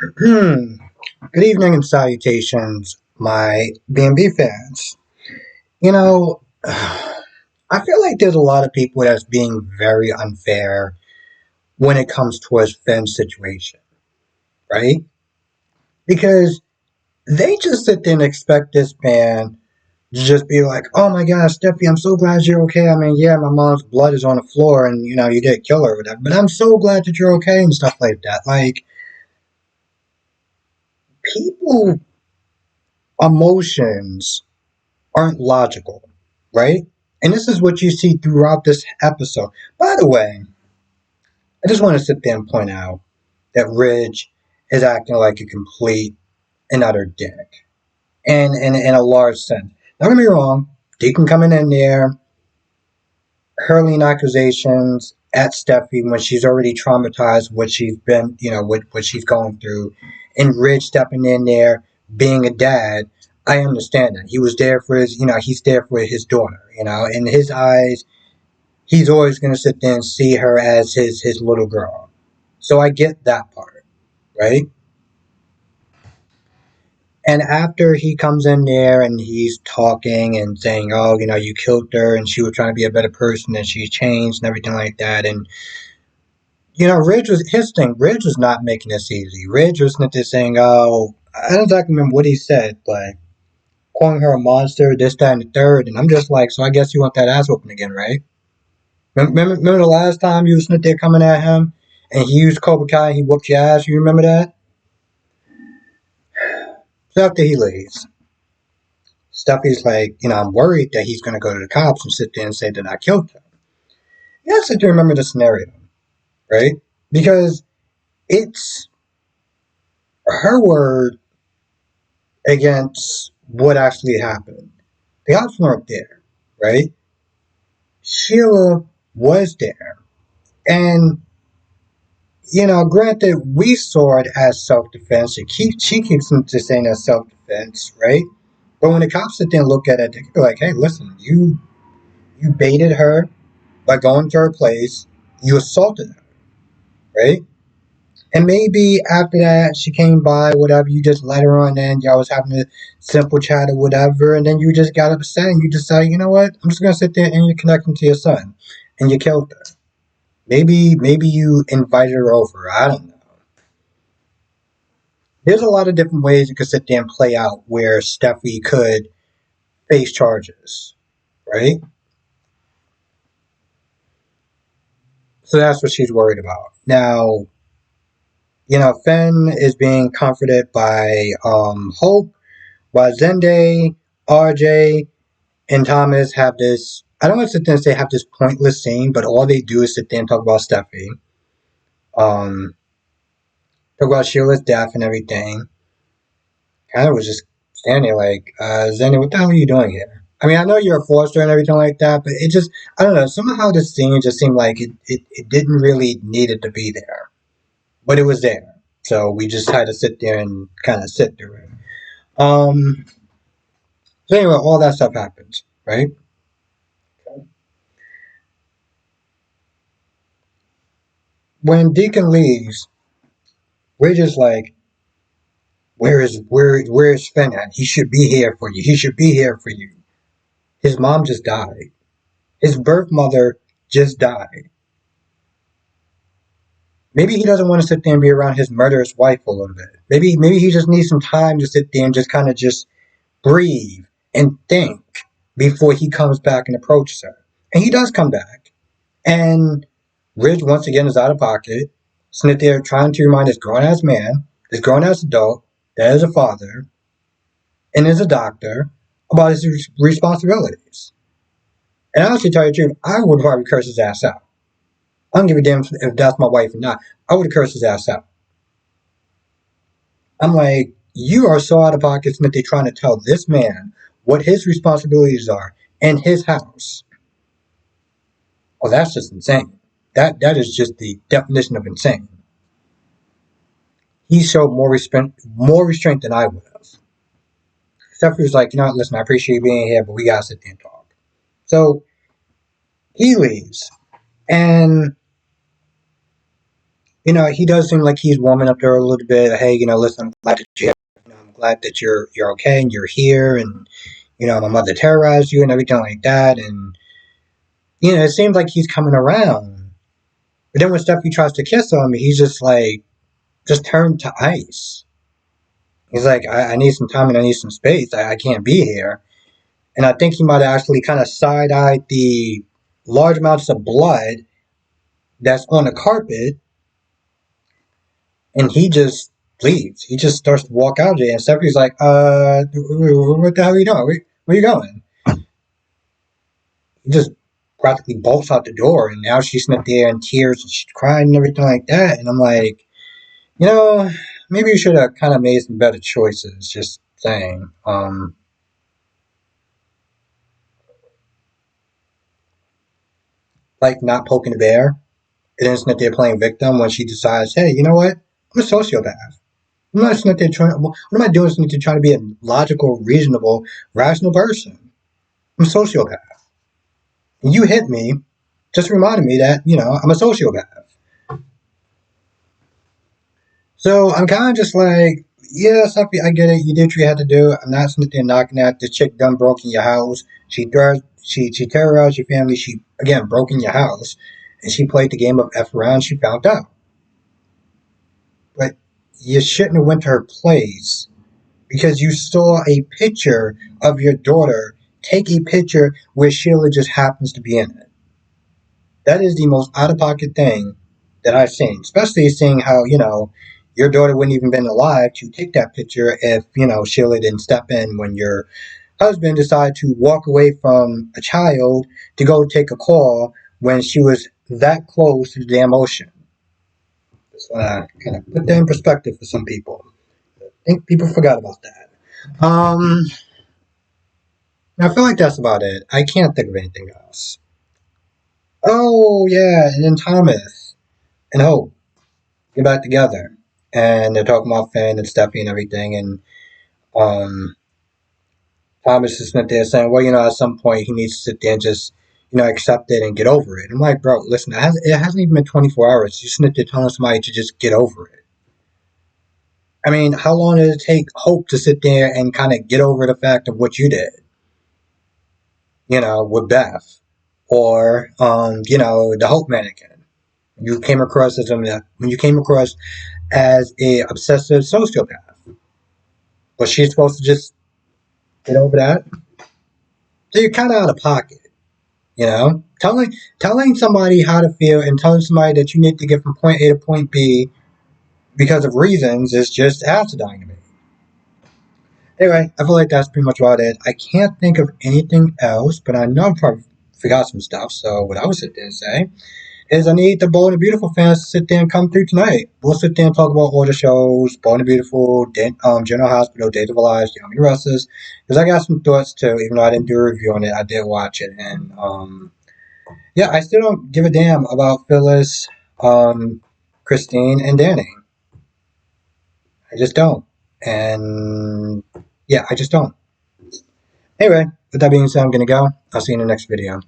Good evening and salutations, my B&B fans. You know, I feel like there's a lot of people that's being very unfair when it comes towards Finn's situation, right? Because they just sit there and expect this man to just be like, oh my gosh, Steffi, I'm so glad you're okay. I mean, yeah, my mom's blood is on the floor and, you did kill her or whatever, but I'm so glad that you're okay and stuff like that. Like, people emotions aren't logical, right? And this is what you see throughout this episode. By the way, I just want to sit there and point out that Ridge is acting like a complete and utter dick. And in a large sense. Don't get me wrong, Deacon coming in there, hurling accusations at Steffi when she's already traumatized what she's been, what she's going through, and Ridge stepping in there, being a dad. I understand that. He was there for his, he's there for his daughter, in his eyes, he's always going to sit there and see her as his little girl. So I get that part, right? And after he comes in there and he's talking and saying, oh, you killed her and she was trying to be a better person and she changed and everything like that. And, Ridge was his thing. Ridge was not making this easy. Ridge was not just saying, oh, I don't exactly remember what he said, but calling her a monster, this, that, and the third. And I'm just like, so I guess you want that ass whooping again, right? Remember the last time you was sitting there coming at him and he used Cobra Kai and he whooped your ass? You remember that? So after he leaves, Steffi's like, I'm worried that he's going to go to the cops and sit there and say that I killed him. You have to sit there and remember the scenario, right? Because it's her word against what actually happened. The cops weren't there, right? Sheila was there. And, granted, we saw it as self-defense. She keeps just saying as self-defense, right? But when the cops sit there and look at it, they could be like, hey, listen, you baited her by going to her place, you assaulted her, right? And maybe after that, she came by, whatever, you just let her on in, y'all was having a simple chat or whatever, and then you just got upset and you decided, you know what, I'm just going to sit there and you're connecting to your son. And you killed her. Maybe you invited her over. I don't know. There's a lot of different ways you could sit there and play out where Steffi could face charges, right? So that's what she's worried about. Now, Finn is being comforted by Hope, while Zende, RJ, and Thomas have this. I don't want to sit there and say have this pointless scene, but all they do is sit there and talk about Steffi. Um, Talk about Sheila's death and everything. Kind of was just standing there like, Zende, what the hell are you doing here? I mean, I know you're a Forster and everything like that, but it just, I don't know, somehow this scene just seemed like it didn't really need it to be there. But it was there. So we just had to sit there and kind of sit through it. Um, so anyway, all that stuff happens, right? When Deacon leaves, we're just like, where is Finn at? He should be here for you. He should be here for you. His mom just died. His birth mother just died. Maybe he doesn't want to sit there and be around his murderous wife for a little bit. Maybe he just needs some time to sit there and just kind of just breathe and think before he comes back and approaches her. And he does come back. And Ridge once again is out of pocket, sitting there trying to remind this grown ass man, this grown ass adult, that is a father and is a doctor about his responsibilities. And honestly, tell you the truth, I would probably curse his ass out. I don't give a damn if that's my wife or not. I would curse his ass out. I'm like, you are so out of pocket that they're trying to tell this man what his responsibilities are in his house. Oh, that's just insane. That is just the definition of insane. He showed more restraint than I would have. Stephanie was like, listen, I appreciate you being here, but we gotta sit there and talk. So he leaves, and he does seem like he's warming up to her a little bit. Hey, listen, I'm glad that I'm glad that you're okay and you're here, and my mother terrorized you and everything like that, and it seems like he's coming around. But then when Steffi tries to kiss him, he's just like, just turned to ice. He's like, I need some time and I need some space. I can't be here. And I think he might have actually kind of side-eyed the large amounts of blood that's on the carpet, and he just leaves. He just starts to walk out of there, and Stephanie's like, what the hell are you doing? Where are you going? He just practically bolts out the door, and now she's sitting there in tears, and she's crying and everything like that, and I'm like, maybe you should have kind of made some better choices, just saying. Like not poking the bear. It isn't that they're playing victim when she decides, hey, you know what? I'm a sociopath. I'm not sitting there trying. What am I doing? Sitting there trying to be a logical, reasonable, rational person. I'm a sociopath. And you hit me, just reminded me that I'm a sociopath. So I'm kind of just like, yeah, Sophie, I get it. You did what you had to do. I'm not sitting there knocking at the chick done broke in your house. She terrorized your family. She again broke in your house, and she played the game of F around. She found out. But you shouldn't have went to her place because you saw a picture of your daughter take a picture where Sheila just happens to be in it. That is the most out of pocket thing that I've seen, especially seeing how, your daughter wouldn't even been alive to take that picture if, Sheila didn't step in when your husband decided to walk away from a child to go take a call when she was that close to the damn ocean. Just kind of put that in perspective for some people. I think people forgot about that. I feel like that's about it. I can't think of anything else. Oh yeah, and then Thomas and Hope get back together, and they're talking about Finn and Steffi and everything, and um, Thomas is sitting there saying, well, at some point he needs to sit there and just, accept it and get over it. I'm like, bro, listen, it hasn't even been 24 hours. You're sitting there telling somebody to just get over it. I mean, how long did it take Hope to sit there and kind of get over the fact of what you did? With Beth, or the Hope mannequin. You came across as when you came across as a obsessive sociopath. Was she supposed to just get over that? So you're kind of out of pocket, telling somebody how to feel and telling somebody that you need to get from point A to point B because of reasons is just asinine to me. Anyway, I feel like that's pretty much about it. I can't think of anything else, but I know I probably forgot some stuff. So what I would sit there and say is I need the Bold and Beautiful fans to sit there and come through tonight. We'll sit there and talk about all the shows, Bold and Beautiful, General Hospital, Days of Our Lives, Young and Restless. Because I got some thoughts too, even though I didn't do a review on it, I did watch it. And yeah, I still don't give a damn about Phyllis, Christine, and Danny. I just don't. And yeah, I just don't. Anyway, with that being said, I'm going to go. I'll see you in the next video.